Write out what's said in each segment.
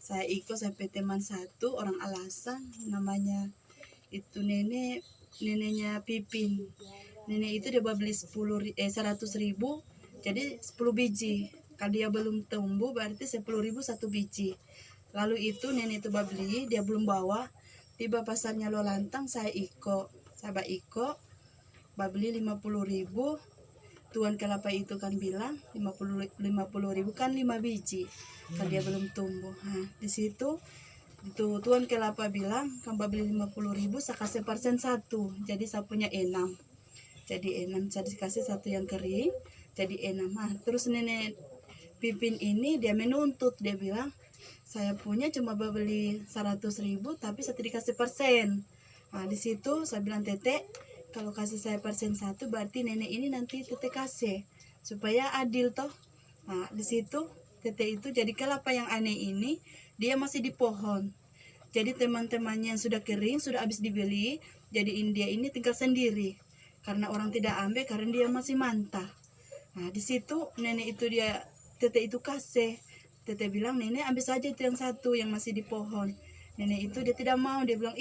Saya ikut sampai teman satu orang Alasan, namanya itu neneknya Pipin. Nenek itu dia beli 100.000, jadi 10 biji. Kalau dia belum tumbuh berarti 10.000 satu biji. Lalu itu nenek itu beli, dia belum bawa. Tiba pasarnya Lolantang, saya ikut beli 50.000. Tuan kelapa itu kan bilang 50.000 kan 5 biji. Kan dia belum tumbuh. Nah, di situ itu tuan kelapa bilang kan beli 50.000, saya kasih persen 1. Jadi saya punya 6. Jadi 6, saya dikasih 1 yang kering, jadi 6. Nah, terus nenek Pipin ini dia menuntut, dia bilang saya punya cuma beli 100.000 tapi saya dikasih persen. Nah, di situ saya bilang, Tete, kalau kasih saya persen 1 berarti nenek ini nanti Tete kasih supaya adil toh. Nah, di situ Tete itu jadi kelapa yang aneh ini dia masih di pohon. Jadi teman-temannya yang sudah kering, sudah habis dibeli, jadi dia ini tinggal sendiri. Karena orang tidak ambil karena dia masih mantah. Nah, di situ nenek itu Tete itu kasih. Tete bilang, nenek ambil saja itu yang 1 yang masih di pohon. Nenek itu dia tidak mau, dia bilang,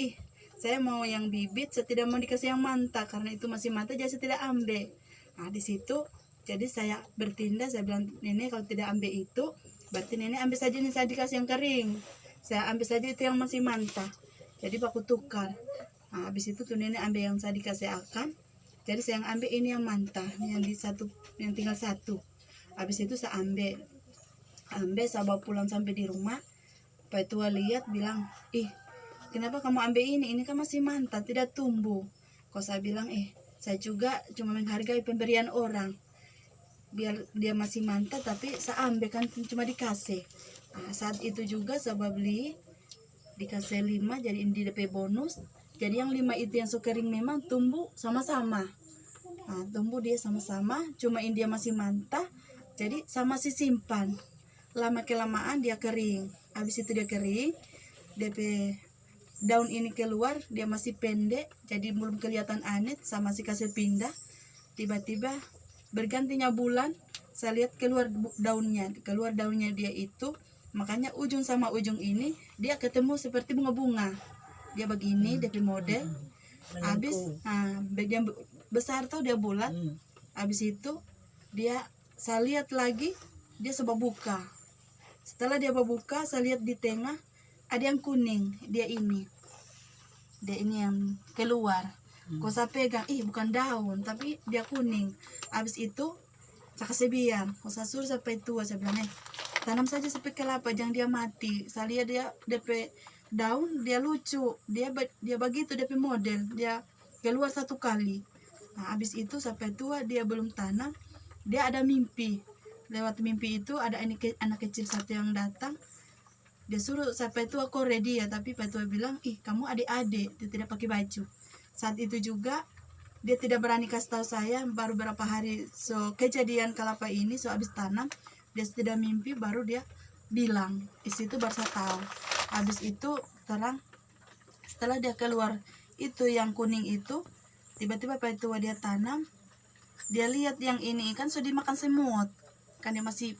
saya mau yang bibit, saya tidak mau dikasih yang mantah karena itu masih mantah, jadi saya tidak ambil. Nah, di situ jadi saya bertindak, saya bilang, nenek kalau tidak ambil itu berarti nenek ambil saja ini, saya dikasih yang kering, saya ambil saja itu yang masih mantah. Jadi baku tukar. Nah, habis itu tuh nenek ambil yang saya dikasih akan, jadi saya yang ambil ini yang mantah, yang tinggal 1. Habis itu saya ambil, saya bawa pulang sampai di rumah. Pak Tua lihat bilang, kenapa kamu ambil ini kan masih mantah, tidak tumbuh. Kok saya bilang, saya juga cuma menghargai pemberian orang, biar dia masih mantap tapi saya ambil kan cuma dikasih. Nah, saat itu juga saya beli dikasih 5, jadi ini DP bonus. Jadi yang 5 itu yang kering memang tumbuh sama-sama. Nah, tumbuh dia sama-sama, cuma ini dia masih mantap, jadi saya masih simpan. Lama kelamaan dia kering. Habis itu dia kering, DP daun ini keluar, dia masih pendek, jadi belum kelihatan aneh, saya masih kasih pindah. Tiba-tiba bergantinya bulan, saya lihat keluar daunnya dia itu, makanya ujung sama ujung ini dia ketemu seperti bunga-bunga. Dia begini, DP model. Habis bagian besar tuh dia bulat. Habis itu saya lihat lagi dia coba buka. Setelah dia buka, saya lihat di tengah ada yang kuning, dia ini yang keluar. Kok saya pegang, bukan daun tapi dia kuning. Habis itu saya kasih biar, kok saya suruh sampai tua, saya bilang, tanam saja sampai kelapa, jangan dia mati. Saya lihat dia DP daun, dia lucu, dia begitu DP model, dia keluar 1 kali. Nah, habis itu sampai tua dia belum tanam, dia ada mimpi. Lewat mimpi itu ada anak kecil 1 yang datang, dia suruh sampai tua kore dia, tapi Pak Tua bilang, kamu adik-adik, dia tidak pakai baju. Saat itu juga dia tidak berani kasih tahu saya, baru berapa hari kejadian kelapa ini, habis tanam, dia sudah mimpi, baru dia bilang. Di situ baru saya tahu. Habis itu terang, setelah dia keluar itu yang kuning itu, tiba-tiba Pak Tua dia tanam, dia lihat yang ini kan sudah dimakan semut, kan dia masih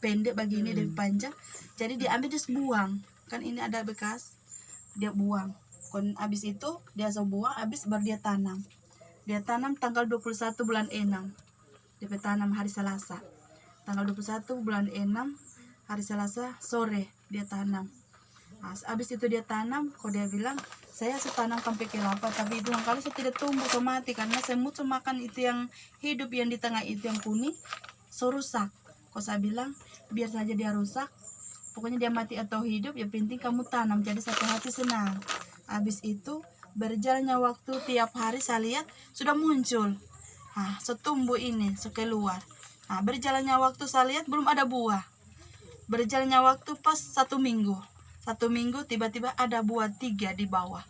pendek begini dan panjang, jadi dia ambil, dia buang, kan ini ada bekas, dia buang. Habis itu dia buang, habis baru dia tanam tanggal 21 bulan 6, dia tanam hari Selasa, tanggal 21 bulan 6 hari Selasa sore dia tanam. Nah, habis itu dia tanam, kok dia bilang, saya setanam sampai kelapa, tapi itu kali saya tidak tumbuh, so mati karena semut makan itu yang hidup, yang di tengah itu yang kuning, so rusak. Kok saya bilang, biar saja dia rusak, pokoknya dia mati atau hidup, yang penting kamu tanam, jadi satu hati senang. Habis itu berjalannya waktu, tiap hari saya lihat sudah muncul, setumbuh ini, keluar. Nah, berjalannya waktu saya lihat belum ada buah. Berjalannya waktu pas 1 minggu. 1 minggu tiba-tiba ada buah 3 di bawah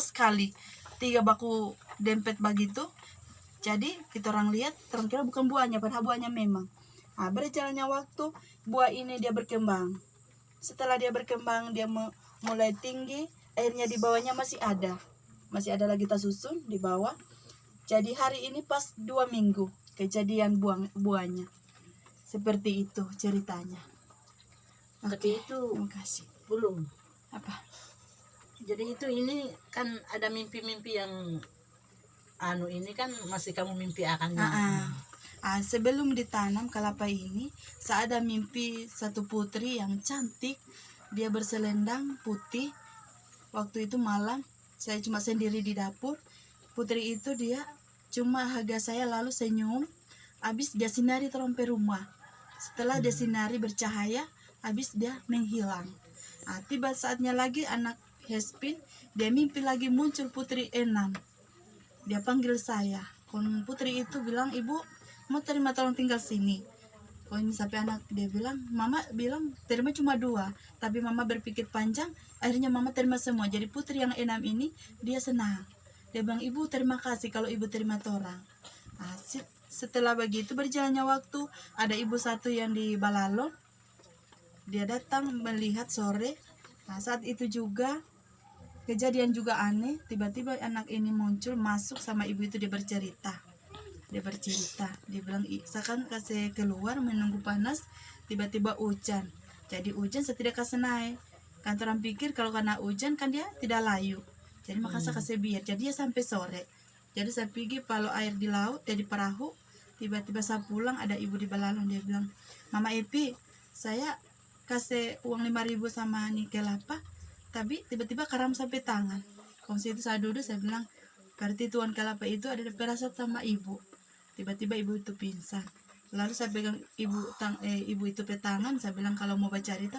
sekali, 3 baku dempet begitu. Jadi kita orang lihat, orang kira bukan buahnya, padahal buahnya memang. Nah, berjalannya waktu, buah ini dia berkembang. Setelah dia berkembang, dia mulai tinggi, akhirnya di bawahnya masih ada lagi kita susun di bawah. Jadi hari ini pas 2 minggu kejadian buahnya. Seperti itu ceritanya. Tapi itu Terima kasih. belum. Apa? Jadi itu ini kan ada mimpi-mimpi yang ini kan masih kamu mimpi akannya. Sebelum ditanam kelapa ini, saya ada mimpi satu putri yang cantik. Dia berselendang putih. Waktu itu malam, saya cuma sendiri di dapur. Putri itu dia cuma haga saya lalu senyum. Habis dia sinari terompe rumah. Setelah dia sinari bercahaya, habis dia menghilang. Tiba saatnya lagi anak Hespin, dia mimpi lagi muncul putri enam. Dia panggil saya. Kon putri itu bilang, ibu mau terima tolong tinggal sini. Kon sampai anak dia bilang, mama bilang terima cuma 2, tapi mama berpikir panjang, akhirnya mama terima semua. Jadi putri yang 6 ini dia senang. Dia bilang, ibu terima kasih kalau ibu terima torang. Setelah begitu berjalannya waktu, ada ibu satu yang di Balalon. Dia datang melihat sore. Saat itu juga kejadian juga aneh. Tiba-tiba anak ini muncul masuk sama ibu itu. Dia bercerita. Dia bilang, saya kan kasih keluar menunggu panas. Tiba-tiba hujan. Jadi hujan saya tidak kasih naik. Kan orang pikir kalau kena hujan kan dia tidak layu. Jadi makanya saya kasih biar. Jadi dia sampai sore. Jadi saya pergi kalau air di laut, jadi perahu. Tiba-tiba saya pulang, ada ibu di Balalon. Dia bilang, Mama Epi, saya kasih uang 5.000 sama nih kelapa, tapi tiba-tiba karam sampai tangan. Kongsi itu saya duduk, saya bilang, berarti tuan kelapa itu ada perasaan sama ibu. Tiba-tiba ibu itu pingsan. Lalu saya pegang ibu itu petangan, saya bilang kalau mau bercerita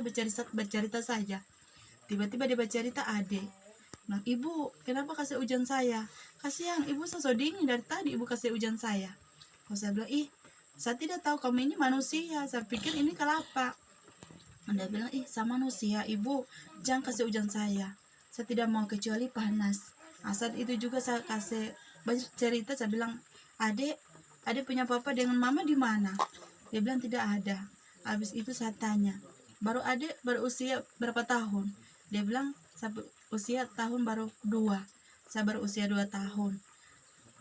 saja. Tiba-tiba dia bercerita adik. Nah, ibu, kenapa kasih hujan saya? Kasihan, ibu sosok dingin dari tadi ibu kasih hujan saya. Kalau saya bilang, saya tidak tahu kamu ini manusia, saya pikir ini kelapa. Dia bilang, saya manusia, ibu, jangan kasih hujan saya tidak mau kecuali panas. Saat itu juga saya kasih cerita, saya bilang, adik punya papa dengan mama di mana? Dia bilang tidak ada. Habis itu saya tanya, baru adik berusia berapa tahun? Dia bilang, usia tahun baru 2. Saya berusia 2 tahun.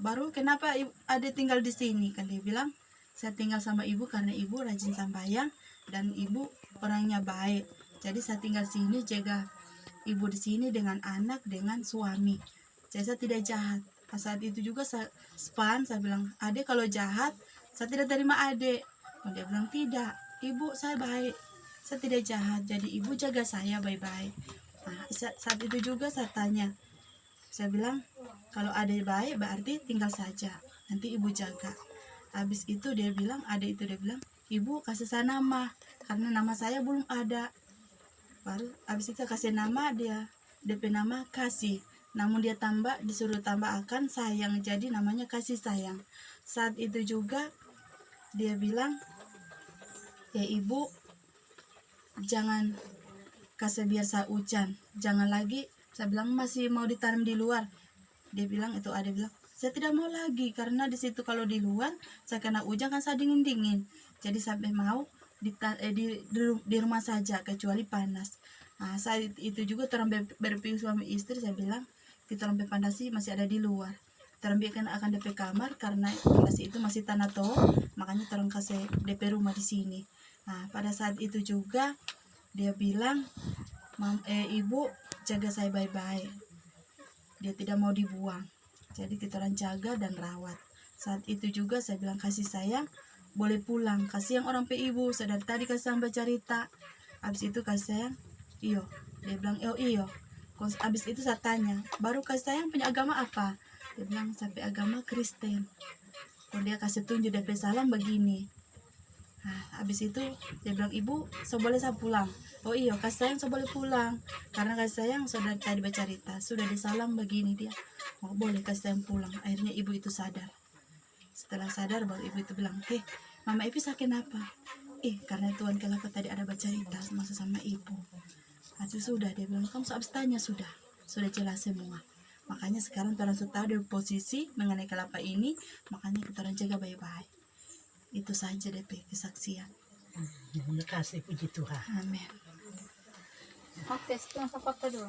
Baru kenapa adik tinggal di sini? Kan dia bilang, saya tinggal sama ibu karena ibu rajin sembahyang dan ibu orangnya baik. Jadi saya tinggal sini jaga ibu di sini dengan anak, dengan suami. Jadi saya tidak jahat. Saat itu juga saya bilang, adik kalau jahat, saya tidak terima adik. Dia bilang, tidak, ibu saya baik, saya tidak jahat, jadi ibu jaga saya baik-baik. Saat itu juga saya tanya, saya bilang, kalau adik baik berarti tinggal saja, nanti ibu jaga. Habis itu dia bilang, ibu kasih saya nama, karena nama saya belum ada. Baru habis itu kasih nama dia, DP nama Kasih. Namun dia disuruh tambah akan sayang, jadi namanya Kasih Sayang. Saat itu juga dia bilang, ya ibu jangan kasih biasa hujan, jangan lagi. Saya bilang masih mau ditanam di luar. Dia bilang, saya tidak mau lagi karena di situ kalau di luar saya kena hujan kan saya dingin. Jadi sampai mau di rumah saja kecuali panas. Saat itu juga berpikir suami istri, saya bilang kita sampai pandasi masih ada di luar. Terang akan DP kamar karena pandasi itu masih tanah toh, makanya terang kasih DP rumah di sini. Pada saat itu juga dia bilang, ibu jaga saya baik-baik. Dia tidak mau dibuang. Jadi kita orang jaga dan rawat. Saat itu juga saya bilang, kasih sayang boleh pulang. Kasih yang orang pe ibu. Saya dari tadi kasih sampai cerita. Habis itu kasih sayang, iyo. Dia bilang, iyo. Habis itu saya tanya, baru kasih sayang punya agama apa? Dia bilang, sampai agama Kristen. Kalau dia kasih tunjuk DP salam begini. Habis itu dia bilang, ibu so boleh saya pulang? Oh iya, kasih sayang so boleh pulang, karena kasih sayang sudah tadi bercerita, sudah disalam begini. Dia boleh kasih sayang pulang. Akhirnya ibu itu sadar. Setelah sadar baru ibu itu bilang, Mama Epi sakit apa? Karena tuan kelapa tadi ada bercerita sama ibu. Itu sudah, dia bilang, kamu habis tanya sudah jelas semua. Makanya sekarang orang sudah tahu dari posisi mengenai kelapa ini, makanya kita orang jaga baik-baik. Itu saja DP kesaksian. Terima kasih, puji Tuhan. Amin. Oke, sekarang fakta dulu.